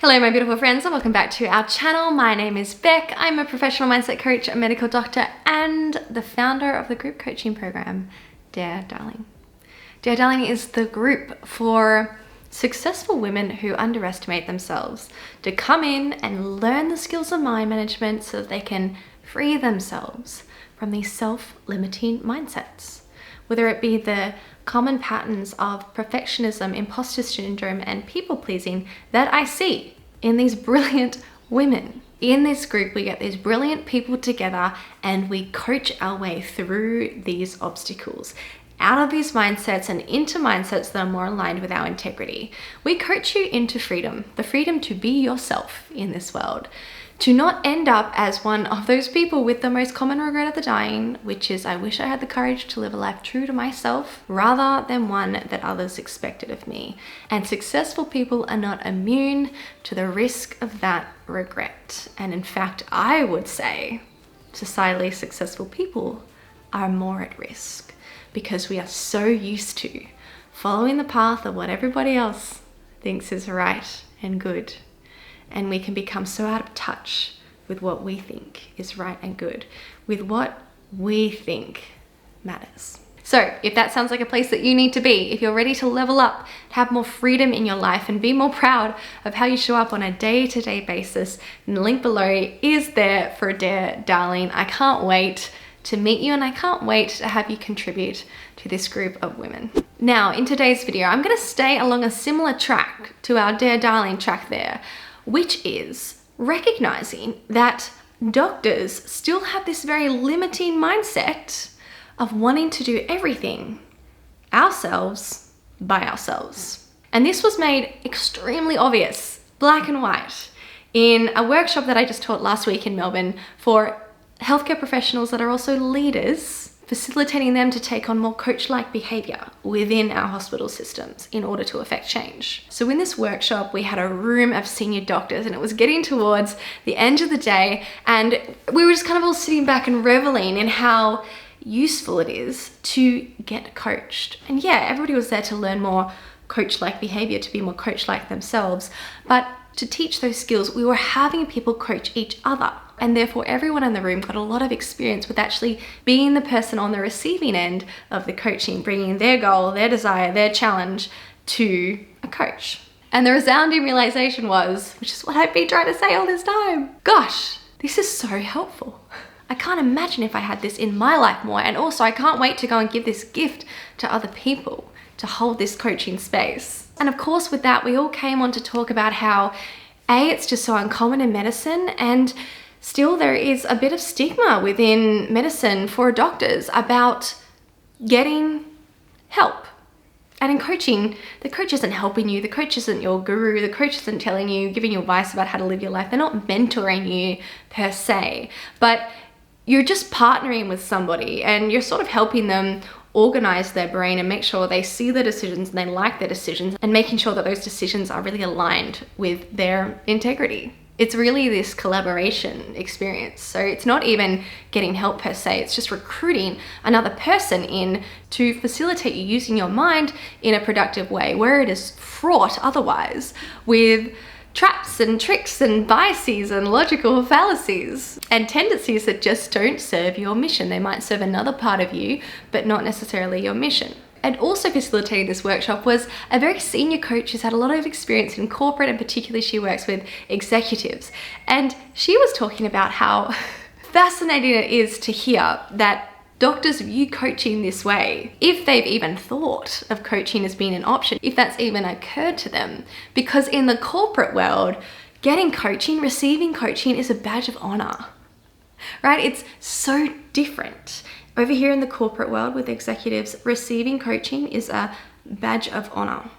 Hello my beautiful friends and welcome back to our channel. My name is Beck. I'm a professional mindset coach, a medical doctor, and the founder of the group coaching program, Dear Darling. Dear Darling is the group for successful women who underestimate themselves to come in and learn the skills of mind management so that they can free themselves from these self-limiting mindsets. Whether it be the common patterns of perfectionism, imposter syndrome, and people-pleasing that I see in these brilliant women. In this group, we get these brilliant people together and we coach our way through these obstacles, out of these mindsets and into mindsets that are more aligned with our integrity. We coach you into freedom, the freedom to be yourself in this world. To not end up as one of those people with the most common regret of the dying, which is I wish I had the courage to live a life true to myself rather than one that others expected of me. And successful people are not immune to the risk of that regret. And in fact, I would say societally successful people are more at risk because we are so used to following the path of what everybody else thinks is right and good. And we can become so out of touch with what we think is right and good, with what we think matters. So if that sounds like a place that you need to be, if you're ready to level up, have more freedom in your life and be more proud of how you show up on a day-to-day basis, then the link below is there for Dear Darling. I can't wait to meet you and I can't wait to have you contribute to this group of women. Now, in today's video, I'm gonna stay along a similar track to our Dear Darling track there, which is recognizing that doctors still have this very limiting mindset of wanting to do everything ourselves by ourselves. And this was made extremely obvious, black and white, in a workshop that I just taught last week in Melbourne for healthcare professionals that are also leaders, facilitating them to take on more coach-like behavior within our hospital systems in order to affect change. So in this workshop, we had a room of senior doctors and it was getting towards the end of the day and we were just kind of all sitting back and reveling in how useful it is to get coached. And yeah, everybody was there to learn more coach-like behavior, to be more coach-like themselves, but to teach those skills, we were having people coach each other. And therefore everyone in the room got a lot of experience with actually being the person on the receiving end of the coaching, bringing their goal, their desire, their challenge to a coach. And the resounding realization was, which is what I've been trying to say all this time, gosh, this is so helpful. I can't imagine if I had this in my life more. And also I can't wait to go and give this gift to other people to hold this coaching space. And of course with that, we all came on to talk about how it's just so uncommon in medicine, and still there is a bit of stigma within medicine for doctors about getting help. And in coaching, the coach isn't helping you, the coach isn't your guru, the coach isn't telling you, giving you advice about how to live your life. They're not mentoring you per se, but you're just partnering with somebody and you're sort of helping them organize their brain and make sure they see the decisions and they like their decisions and making sure that those decisions are really aligned with their integrity. It's really this collaboration experience. So it's not even getting help per se, it's just recruiting another person in to facilitate you using your mind in a productive way, where it is fraught otherwise with traps and tricks and biases and logical fallacies and tendencies that just don't serve your mission. They might serve another part of you, but not necessarily your mission. And also facilitating this workshop was a very senior coach who's had a lot of experience in corporate, and particularly she works with executives. And she was talking about how fascinating it is to hear that doctors view coaching this way, if they've even thought of coaching as being an option, if that's even occurred to them. Because in the corporate world, getting coaching, receiving coaching is a badge of honor, right? It's so different. Over here in the corporate world with executives, receiving coaching is a badge of honor.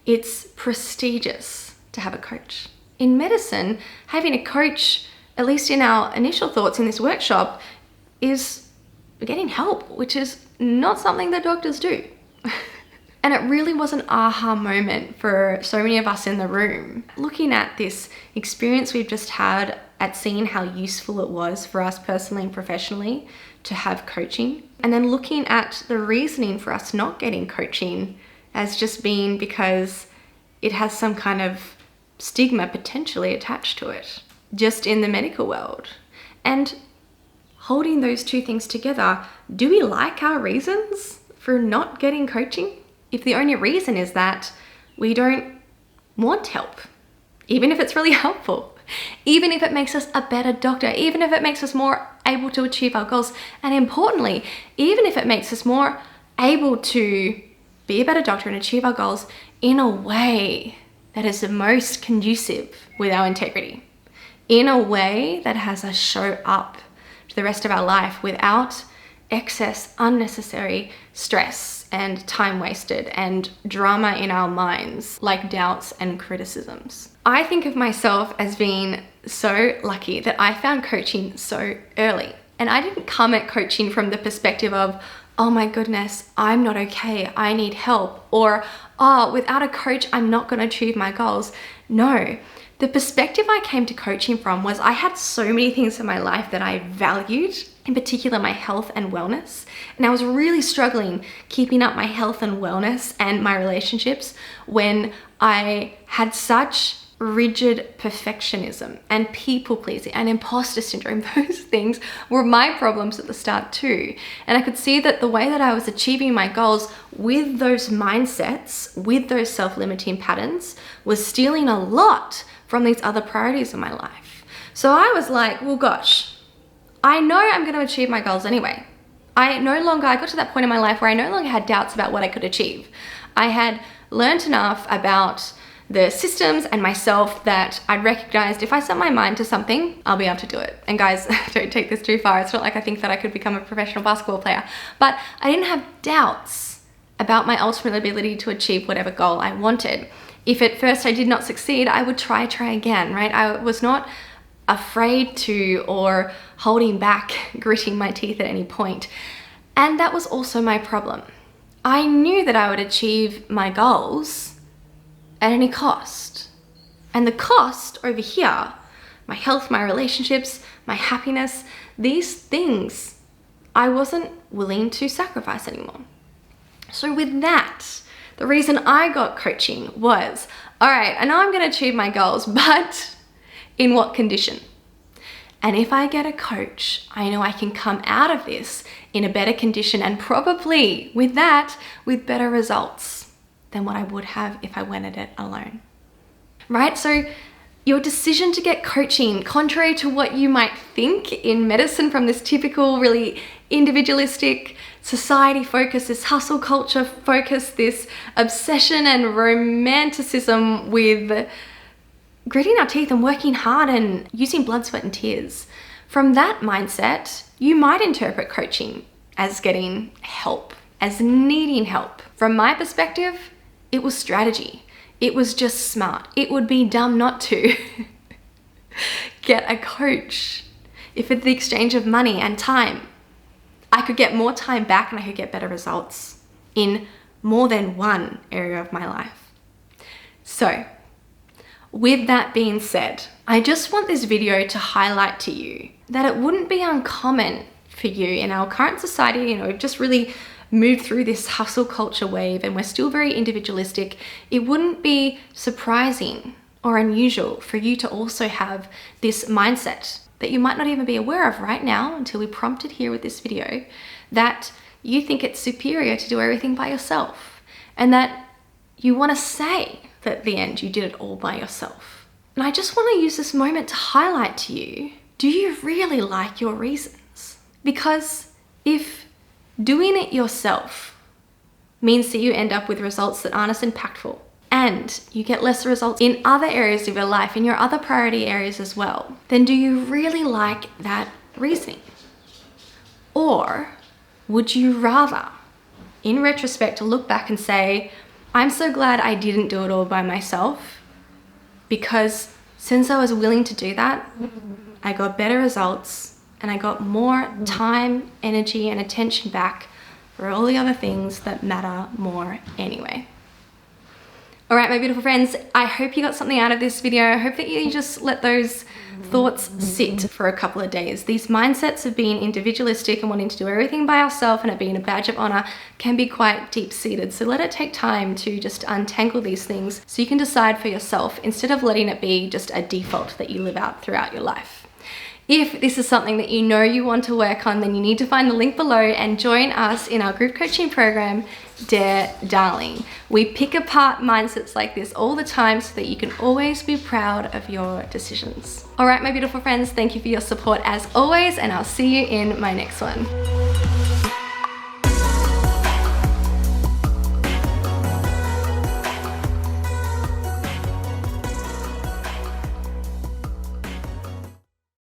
It's prestigious to have a coach. In medicine, having a coach, at least in our initial thoughts in this workshop, is getting help, which is not something that doctors do. And it really was an aha moment for so many of us in the room. Looking at this experience we've just had at seeing how useful it was for us personally and professionally to have coaching, and then looking at the reasoning for us not getting coaching as just being because it has some kind of stigma potentially attached to it, just in the medical world. And holding those two things together, do we like our reasons for not getting coaching? If the only reason is that we don't want help, even if it's really helpful, even if it makes us a better doctor, even if it makes us more able to achieve our goals, and importantly, even if it makes us more able to be a better doctor and achieve our goals in a way that is the most conducive with our integrity, in a way that has us show up to the rest of our life without excess, unnecessary stress and time wasted and drama in our minds, like doubts and criticisms. I think of myself as being so lucky that I found coaching so early. And I didn't come at coaching from the perspective of, oh my goodness, I'm not okay, I need help, or, oh, without a coach, I'm not going to achieve my goals. No, the perspective I came to coaching from was I had so many things in my life that I valued, in particular my health and wellness. And I was really struggling keeping up my health and wellness and my relationships when I had such rigid perfectionism and people pleasing and imposter syndrome. Those things were my problems at the start too. And I could see that the way that I was achieving my goals with those mindsets, with those self-limiting patterns, was stealing a lot from these other priorities in my life. So I was like, well, gosh, I know I'm going to achieve my goals anyway. I got to that point in my life where I no longer had doubts about what I could achieve. I had learned enough about the systems and myself that I'd recognized if I set my mind to something, I'll be able to do it. And guys, don't take this too far. It's not like I think that I could become a professional basketball player, but I didn't have doubts about my ultimate ability to achieve whatever goal I wanted. If at first I did not succeed, I would try again, right? I was not afraid to or holding back, gritting my teeth at any point. And that was also my problem. I knew that I would achieve my goals at any cost. And the cost over here, my health, my relationships, my happiness, these things I wasn't willing to sacrifice anymore. So with that, the reason I got coaching was, all right, I know I'm going to achieve my goals, but in what condition? And if I get a coach, I know I can come out of this in a better condition, and probably with that, with better results than what I would have if I went at it alone, right? So your decision to get coaching, contrary to what you might think in medicine from this typical, really individualistic, society focus, this hustle culture focus, this obsession and romanticism with gritting our teeth and working hard and using blood, sweat and tears. From that mindset, you might interpret coaching as getting help, as needing help. From my perspective, it was strategy. It was just smart. It would be dumb not to get a coach. If at the exchange of money and time, I could get more time back and I could get better results in more than one area of my life. So, with that being said, I just want this video to highlight to you that it wouldn't be uncommon for you in our current society. We've just really moved through this hustle culture wave and we're still very individualistic. It wouldn't be surprising or unusual for you to also have this mindset that you might not even be aware of right now until we prompt it here with this video, that you think it's superior to do everything by yourself and that you want to say that at the end you did it all by yourself. And I just want to use this moment to highlight to you, do you really like your reasons? Because if doing it yourself means that you end up with results that aren't as impactful and you get less results in other areas of your life, in your other priority areas as well, then do you really like that reasoning? Or would you rather, in retrospect, look back and say, I'm so glad I didn't do it all by myself, because since I was willing to do that, I got better results and I got more time, energy, and attention back for all the other things that matter more anyway. All right, my beautiful friends, I hope you got something out of this video. I hope that you just let those thoughts sit for a couple of days. These mindsets of being individualistic and wanting to do everything by ourselves and it being a badge of honor can be quite deep-seated. So let it take time to just untangle these things so you can decide for yourself instead of letting it be just a default that you live out throughout your life. If this is something that you know you want to work on, then you need to find the link below and join us in our group coaching program, Dare Darling. We pick apart mindsets like this all the time so that you can always be proud of your decisions. All right, my beautiful friends, thank you for your support as always, and I'll see you in my next one.